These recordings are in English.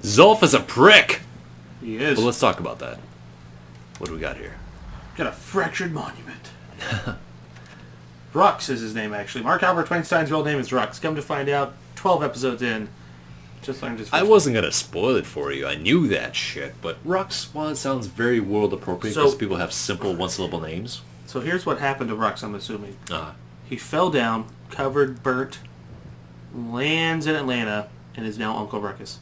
Zolf is a prick! He is. Well, let's talk about that. What do we got here? Got a fractured monument. Rux is his name, actually. Mark Albert Weinstein's real name is Rux. Come to find out, 12 episodes in, just learned his I wasn't going to spoil it for you. I knew that shit. But Rux, while it sounds very world appropriate because people have simple one-syllable names. So here's what happened to Rux, I'm assuming. Uh-huh. He fell down, covered, burnt, lands in Atlanta, and is now Uncle Ruckus.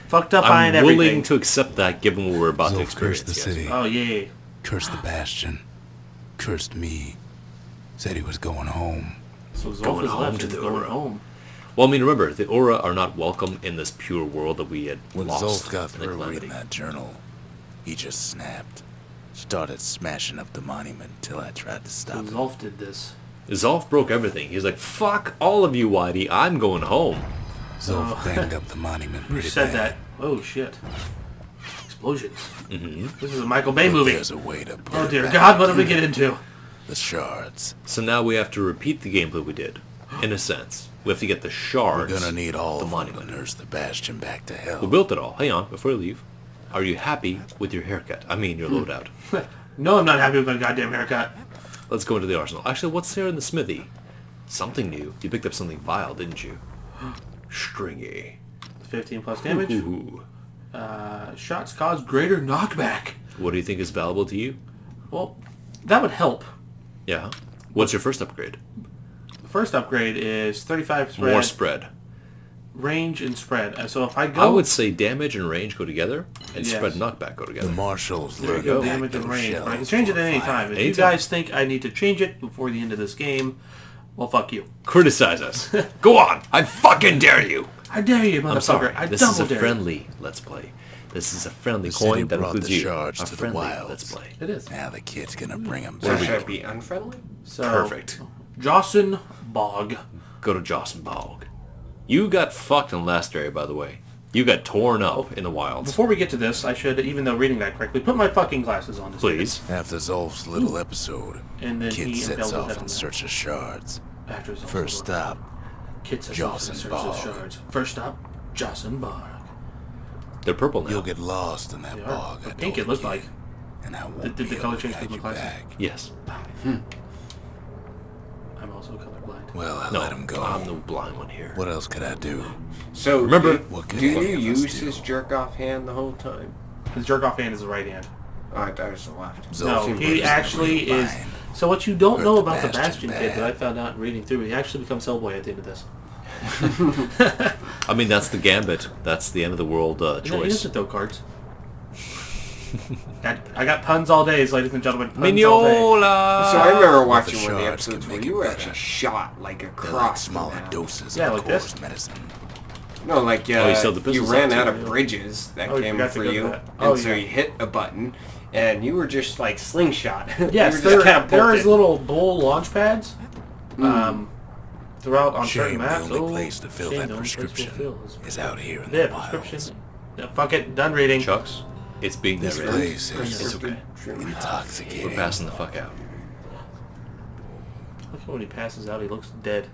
Fucked up behind everything. I'm willing to accept that given what we're about to experience. Cursed the city. Oh, yeah. Cursed the Bastion. Cursed me. Said he was going home. So Zolf Going is home left to and the going Aura. home. Well, I mean, remember, the Aura are not welcome in this pure world that we had When lost. Zolf got in the through calamity. reading that journal, he just snapped. Started smashing up the monument till I tried to So stop him. Zolf did this. Zolf broke everything. He's like, fuck all of you, Whitey. I'm going home. Zolf banged up the monument Who pretty said bad. that? Oh, shit. Explosions. Mm-hmm. This is a Michael Bay But movie. There's a way to put Oh, it dear back God, what did we together. get into? The shards. So now we have to repeat the gameplay we did, in a sense. We have to get the We're shards. gonna need all the of them monument. to nurse the Bastion back to hell. We built it all. Hang on, before you leave. Are you happy with your haircut? I mean, your loadout. No, I'm not happy with my goddamn haircut. Let's go into the arsenal. Actually, what's there in the smithy? Something new. You picked up something vile, didn't you? Stringy. 15 plus damage. Ooh. Shots cause greater knockback. What do you think is valuable to you? Well, that would help. Yeah. What's your first upgrade? The first upgrade is 35 spread, More spread. range, and spread. So if I go... I would say damage and range go together, and Yes. spread and knockback go The together. marshals There you learned go. to back damage and those range. shells But I can change it at any full of time. If you Anytime. guys think I need to change it before the end of this game, well, fuck you. Criticize us. Go on. I fucking dare you. I dare you, motherfucker. I'm sorry. I This double is a dare friendly Let's Play. This is a friendly The city coin that brought includes the you. shards A to the friendly wilds. Let's Play. you. It is. Now the kid's gonna bring him So back. should it be unfriendly? So, Perfect. Jawson Bog. Go to Jawson Bog. You got fucked in the last area, by the way. You got torn up in the wilds. Before we get to this, I should, even though reading that correctly, put my fucking glasses on. Please. After Zolf's little episode, And then kid he sets impales off his head in on search of shards. After his First stop, Kid says Jawson search Bog. shards. First stop, Jawson Bog. They're purple now. you'll get lost in that They are. bog. I What pink told it looked you, like. And I won't Did be the able color to change guide with you my glasses? back. Yes. I'm also colorblind. Well, I No, let him go. I'm the blind one here. What else could I do? So Remember- What could do you any of us use do? his jerk off hand the whole time? His jerk off hand is the right hand. Oh, I thought it was the left. Zolf No, was he the actually real is. lion. So what you don't Hurt know the about the Bastion Bastion kid that I bad. found out in reading through, he actually becomes Hellboy at the end of this. I mean, that's the gambit. That's the end of the world No, he choice. doesn't throw cards. I got puns all day, ladies and gentlemen. Puns all day. Mignola! So I remember watching the one of the shards episodes can where make you it were better. actually shot like They're like across the smaller map. doses Yeah, of like this. course medicine. No, like Oh, you still have the you pistols ran up out too, of yeah. bridges that Oh, you came forgot to for go to you, that. and Oh, so yeah. you hit a button, and you were just like slingshot. Yes, you were just kinda there is bolted. little bull launch pads throughout on certain Shame the maps. only place to fill shame that the only place to prescription fill is- is out here in Yeah, the wilds. prescription. Yeah, fuck it, done reading. Chucks, it's being This narrated. place It's is okay. We're intoxicating. passing the fuck out. Look when he passes out, he looks dead.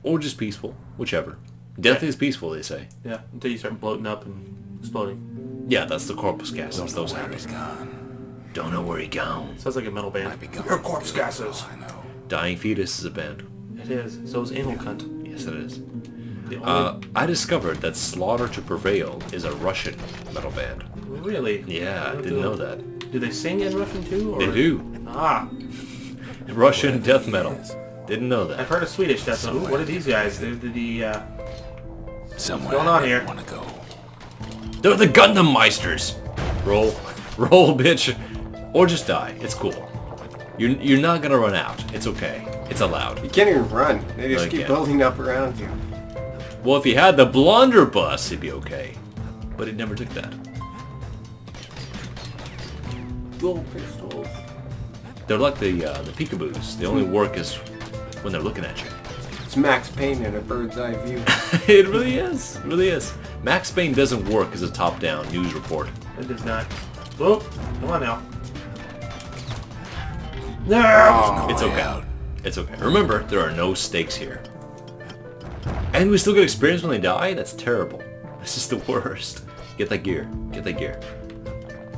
Or just peaceful. Whichever. Death is peaceful, they say. Yeah, until you start bloating up and exploding. Yeah, that's the corpus gases. Don't know Those where happen. he's gone. Don't know where he gone. Sounds like a metal band. Might be gone. Your corpse too, gases. for all I know. Dying Fetus is a band. It is. So is Anal Cunt. Yes, it is. The only... I discovered that Slaughter to Prevail is a Russian metal band. Really? Yeah, I didn't know that. Do they sing in Russian too? Or... They do. Ah, Russian death metal. Didn't know I've that. heard of Swedish death metal. What are these guys? They're the Somewhere going on I here? want to go. They're the Gundam Meisters. Roll. Roll, bitch. Or just die. It's cool. You're not gonna run out. It's okay. It's allowed. You can't even run. They just No, you keep can't. building up around you. Well, if he had the blunderbuss, he'd be okay. But he never took that. Dual pistols. They're like the peekaboos. They only work is when they're looking at you. It's Max Payne in a bird's eye view. It really is. It really is. Max Payne doesn't work as a top-down news report. It does not. Oh, come on now. No! Oh, It's way okay. out. It's okay. Remember, there are no stakes here. And we still get experience when they die? That's terrible. This is the worst. Get that gear. Get that gear.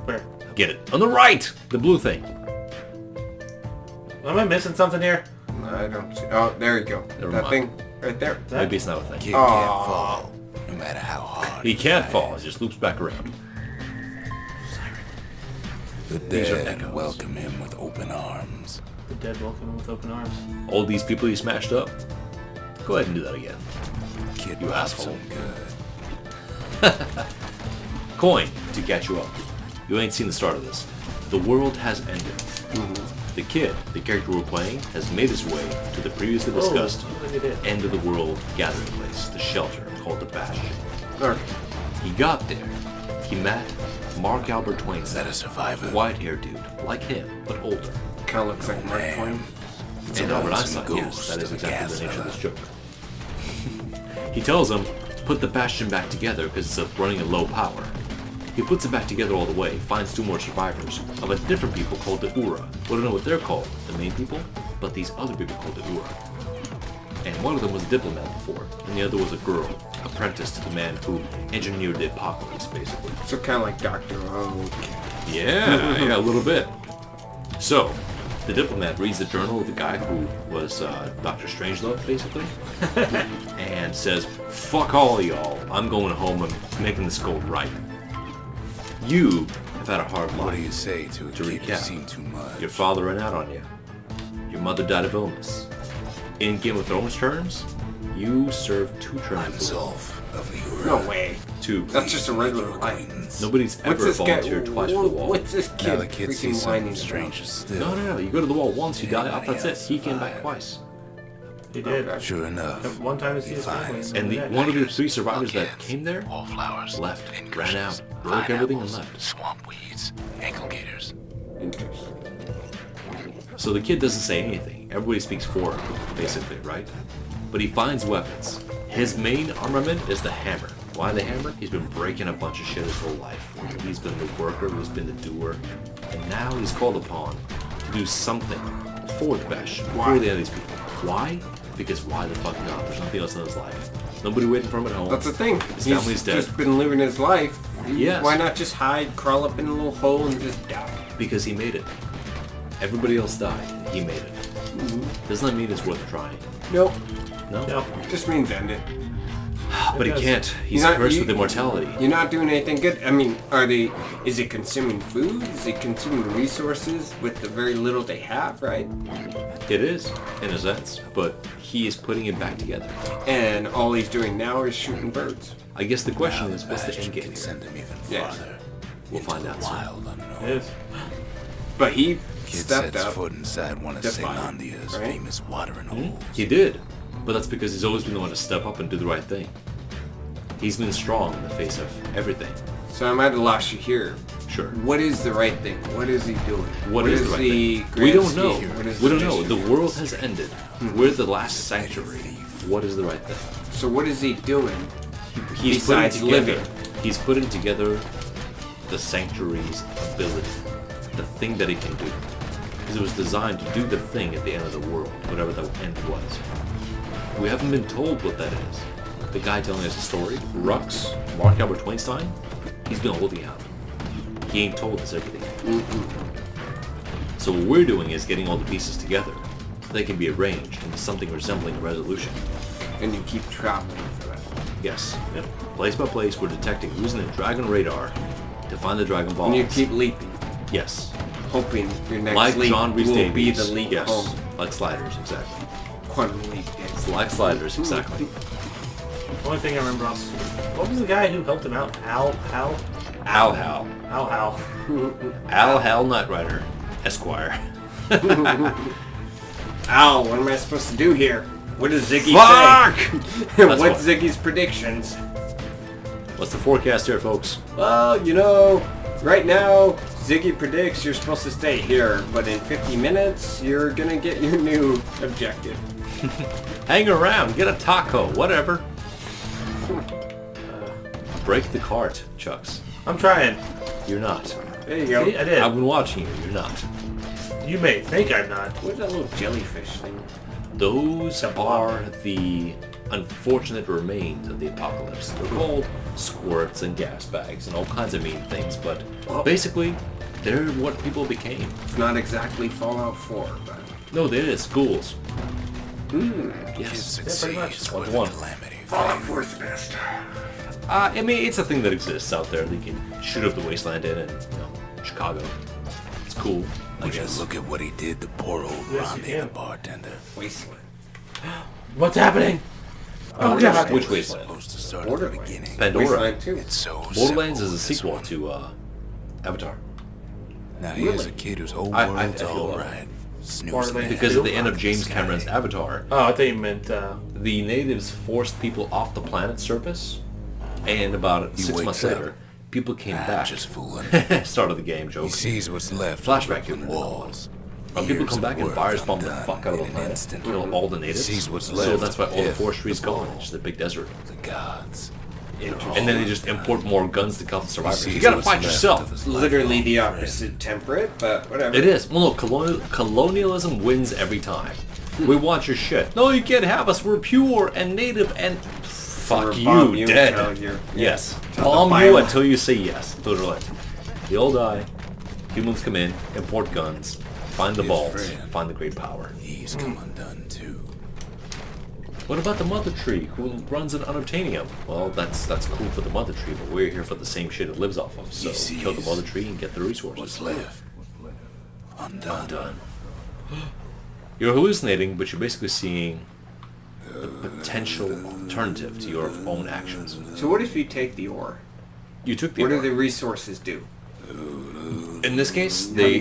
Where? Get it. On the right! The blue thing. Am I missing something here? I don't see. Oh, there you go. Never That mind. thing right there. Maybe it's not a thing. Kid can't fall, no matter how hard. He can't fall. It just loops back around. The These are dead echoes. welcome him with open arms. The dead welcome him with open arms. All these people you smashed up. Go ahead and do that again. Kid You pops asshole. him good. Coin to catch you up. You ain't seen the start of this. The world has ended. Mm-hmm. The kid, the character we're playing, has made his way to the previously discussed Oh, look at it. end of the world gathering place, the shelter called the Bastion. Okay. He got there. He met Mark Albert Twain, Is that a survivor? white-haired dude, like him, but older. Kind of looks like Mark man. Twain. It's And a Albert lonesome Einstein, yes, ghost that is of a exactly gas the nature of fella. this joke. He tells him, put the Bastion back together because it's running at low power. He puts it back together all the way, finds 2 more survivors of a different people called the Ura. We don't know what they're called, the main people, but these other people called the Ura. And one of them was a diplomat before, and the other was a girl, apprentice to the man who engineered the apocalypse, basically. So kind of like Dr. Oak. Yeah, a little bit. So, the diplomat reads the journal of the guy who was Dr. Strangelove, basically, and says, fuck all y'all, I'm going home and making this go right. You have had a hard life. What do you say to a To kid who's recap, seen too much? Your father ran out on you. Your mother died of illness. In Game of Thrones terms, you served 2 I'm terms. Zolf of the Ura. No way. 2. That's just a regular life. Acquaintance. Nobody's What's ever this guy? volunteered twice for the wall. What's this Now kid the kid sees freaking something whining stranger about? still. No. You go to the wall once, you die off, Anybody that's it. else He came back survive? twice. He did. Okay. Sure enough, One time to see he his family. finds And one of the 3 survivors that came there wallflowers, left, pincushions, ran out, broke everything and pineapples, left. swamp weeds, ankle gators. Interesting. So the kid doesn't say anything. Everybody speaks for him, basically, right? But he finds weapons. His main armament is the hammer. Why the hammer? He's been breaking a bunch of shit his whole life. He's been the worker, he's been the doer, and now he's called upon to do something for the Bastion, for the end of these people. Why? Because why the fuck not? There's nothing else in his life. Nobody waiting for him at home. That's the thing. His He's family's dead. just been living his life. Yes. Why not just hide, crawl up in a little hole, and just die? Because he made it. Everybody else died. He made it. Doesn't that mean it's worth trying? Nope. No? No. Just means end it. But he does. can't. He's You're not- cursed you- with immortality. You're not doing anything good. I mean, is it consuming food? Is it consuming resources with the very little they have, right? It is, in a sense, but he is putting it back together. And all he's doing now is shooting birds. I guess the question Now is, the what's the Bastion end game can here? send him even Yeah. farther. We'll into find the out soon. wild unknown. It is. But he Kid stepped sets up. foot inside one of Defiant, Zealandia's right? famous watering holes. He did, but that's because he's always been the one to step up and do the right thing. He's been strong in the face of everything. So I might have lost you here. Sure. What is the right thing? What is he doing? What is the right thing? grand We don't know. scheme? What is We the don't know. mission? The world has ended. We're the last sanctuary. What is the right thing? So what is he doing? He's Besides putting together, living. He's putting together the sanctuary's ability, the thing that it can do. Because it was designed to do the thing at the end of the world, whatever the end was. We haven't been told what that is. The guy telling us the story, Rux, Mark Albert Twainstein, he's been holding out. He ain't told us everything. So what we're doing is getting all the pieces together so they can be arranged into something resembling a resolution. And you keep traveling for that. Yes. Yep. Place by place, we're detecting who's in the dragon radar to find the dragon balls. And you keep leaping, Yes. hoping your next Like leap John Rhys will Davies. be the leap yes. home. Like sliders, exactly. Quantum leap. It's like sliders, exactly. Only thing I remember off. What was the guy who helped him out? Hal. Al Hal Knight Rider, Esquire. Ow, what am I supposed to do here? What does Ziggy Fuck! say? That's What's what- Ziggy's predictions? What's the forecast here, folks? Well, you know, right now, Ziggy predicts you're supposed to stay here, but in 50 minutes, you're gonna get your new objective. Hang around, get a taco, whatever. Break the cart, Chucks. I'm trying. You're not. There you go. See, I did. I've been watching you, you're not. You may think I'm not. What's that little jellyfish thing? Those The blob. are the unfortunate remains of the apocalypse. They're called squirts and gas bags and all kinds of mean things, but basically, they're what people became. It's not exactly Fallout 4, but... No, they did. Ghouls. Yes, Yes. pretty much. succeeds One where to the one. calamity Fallout fades. 4 is the best. I mean, it's a thing that exists out there. They can shoot up the wasteland in, and Chicago. It's cool. I Would you guess. look at what he did to poor old Yes, Robbie, you the can. bartender? Wasteland. What's happening? Oh god. Which It's wasteland? supposed to start at the Borderlands. beginning. Pandora. Wasteland 2. It's so Borderlands simple, is a this sequel one. to Avatar. Now here's Really? a kid whose whole I world's feel all that. right. Snoozing Borderlands ahead Because of at the end of rocket James sky. Cameron's Avatar, Oh, I thought you meant, the natives forced people off the planet's surface, and about He 6 months wakes up. later, people came I'm back. just fooling. Start of the game He joke. sees what's left Flashback of to the it. walls. People Years come of back and work fires bomb the undone fuck out of the in an planet, instant. kill all the natives. Sees what's So left that's why all the if forestry's the gone. ball. It's just a big desert. The gods. And then they just import more guns to kill the survivors. sees You gotta what's fight left yourself. of his Literally the lifelong opposite temperate, but whatever. It is. Well, no, colonialism wins every time. We want your shit. No, you can't have us. We're pure and native and fuck Or you, bomb you dead. until you're- Yes. Tell the Bomb you Bible. until you say yes. Literally. They all die. Humans come in, import guns, find the His vault, friend. find the great power. He's come undone too. What about the mother tree who runs an unobtainium? Well, that's cool for the mother tree, but we're here for the same shit it lives off of. So He kill the sees mother tree and get the resources. What's left? Undone. Done. You're hallucinating, but you're basically seeing the potential alternative to your own actions. So what if you take the ore? You took the What do ore. the resources do? In this case, they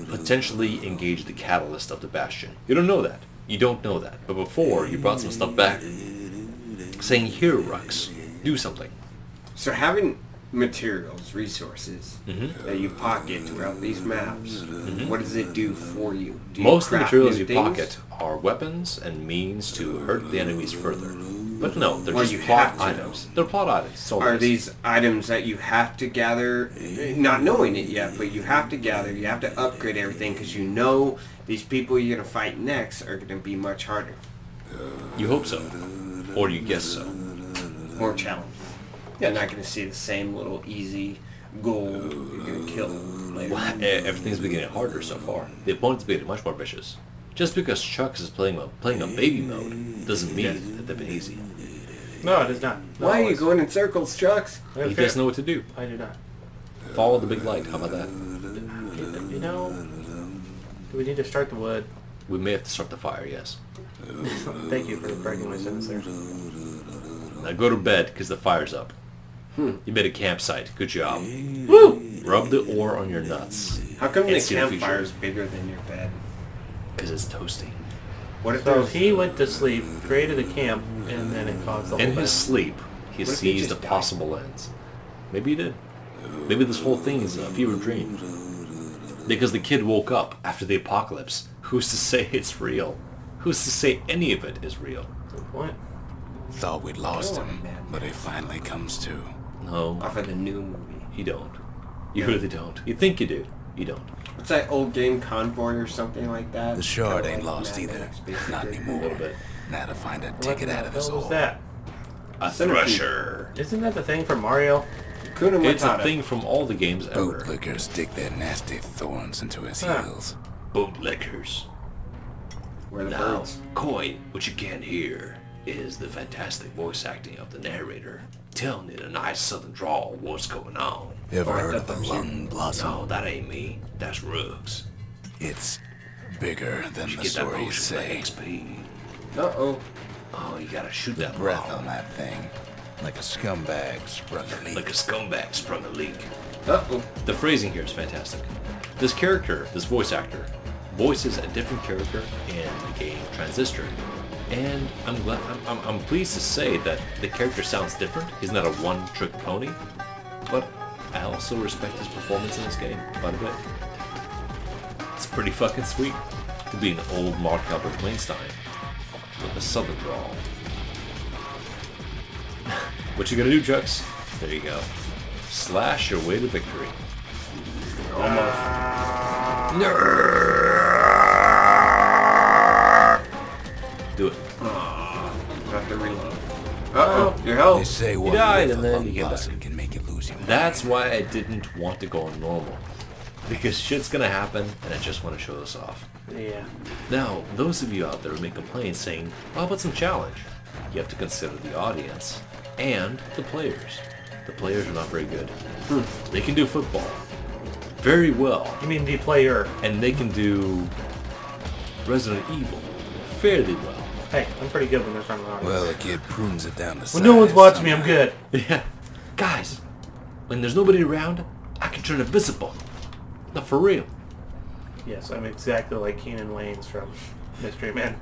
potentially engage the catalyst of the Bastion. You don't know that. You don't know that. But before, you brought some stuff back, saying, "Here, Rux, do something." So having materials, resources Mm-hmm. that you pocket throughout these maps, what does it do for you? Do you Most of the craft materials new you things? pocket are weapons and means to hurt the enemies further. But no, they're Or just you plot have to. items. They're plot items. So Are these items that you have to gather, not knowing it yet, but you have to gather, you have to upgrade everything because you know these people you're going to fight next are going to be much harder, You hope so, or you guess so. more challenging. You're not going to see the same little easy goal you're going to kill later. Everything's been getting harder so far. The opponent's been getting much more vicious. Just because Chucks is playing a baby mode doesn't mean that they've been easy. no, it is not. Not Why are you always. going in circles, Chucks? I He fear- doesn't know what to do. I do not. Follow the big light. How about that? You know, do we need to start the wood? We may have to start the fire, yes. Thank you for correcting my sentence there. Now go to bed because the fire's up. You made a campsite. Good job. Woo! Rub the ore on your nuts. How come the And see the future. campfire's bigger than your bed? Because it's toasty. What if So there's... he went to sleep, created a camp, and then it caused the whole In thing. his sleep, he What if he sees just the died? possible ends. Maybe he did. Maybe this whole thing is a fever dream. Because the kid woke up after the apocalypse. Who's to say it's real? Who's to say any of it is real? Good point. Thought we'd lost Oh, him, man. but he finally comes to. No, Off of the new movie. you don't. You really don't. You think you do. You don't. What's that old game, Convoy or something like that? The shard Kinda ain't like lost Mad either. Max, Not basically. A anymore. little bit. Now to find a What ticket the out of this hell was hole. that? A Centipede. thresher. Isn't that the thing from Mario? Kuna It's a Matata. thing from all the games ever. Bootlickers stick their nasty thorns into his Huh. heels. Bootlickers. Where the Now, birds. Coy, what you can't hear is the fantastic voice acting of the narrator telling in a nice southern drawl what's going on. Ever Oh, I heard of thought the that was lung blossom? No, that ain't me. That's Ruggs. It's bigger than You the get that stories potion for say. XP. Uh-oh. Oh, you gotta shoot that Breath rock on that thing, like a scumbag sprung a leak. like a scumbag sprung a leak. Uh-oh. The phrasing here is fantastic. This character, this voice actor, voices a different character in the game Transistor. And I'm pleased to say that the character sounds different. He's not a one-trick pony, but I also respect his performance in this game quite a bit. It's pretty fucking sweet to be an old Mark Albert Weinstein with a southern drawl. What you gonna do, Chucks? There you go. Slash your way to victory. Do it. Have to reload. Uh-oh, your They health. say He one died whiff and of then he came unluck back. can make you lose your mind. That's why I didn't want to go on normal. Because shit's gonna happen, and I just want to show this off. Yeah. Now, those of you out there who make complaints saying, well, how about some challenge? You have to consider the audience and the players. The players are not very good. They can do football very well, You mean the player? and they can do Resident Evil fairly well. Hey, I'm pretty good when there's front of the Well, a kid prunes it down to When no one's watching me, I'm good. Yeah. Guys, when there's nobody around, I can turn invisible. Not for real. Yes, I'm exactly like Keenan Wayne's from Mystery Man.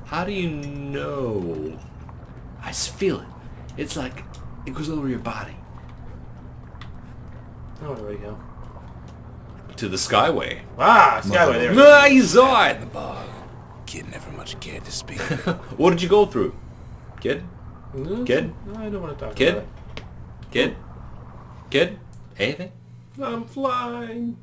How do you know? I just feel it. It's like it goes over your body. Oh, there we go. To the Skyway. Ah, Skyway, there we go. Ah, you saw in it! the bog. Kid never much cared to speak. What did you go through? Kid? Kid? I don't want to talk Kid? about Kid? Kid? Anything? I'm flying.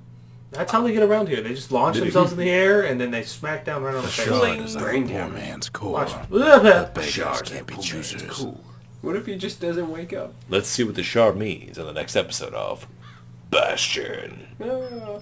it. That's how they get around here. They just launch themselves in the air and then they smack down right on the face. Shard is like Brain a poor damage. man's core. Watch. Beggars Shards can't be are cool, choosers. man. Cool. What if he just doesn't wake up? Let's see what the shard means in the next episode of Bastion. Ah.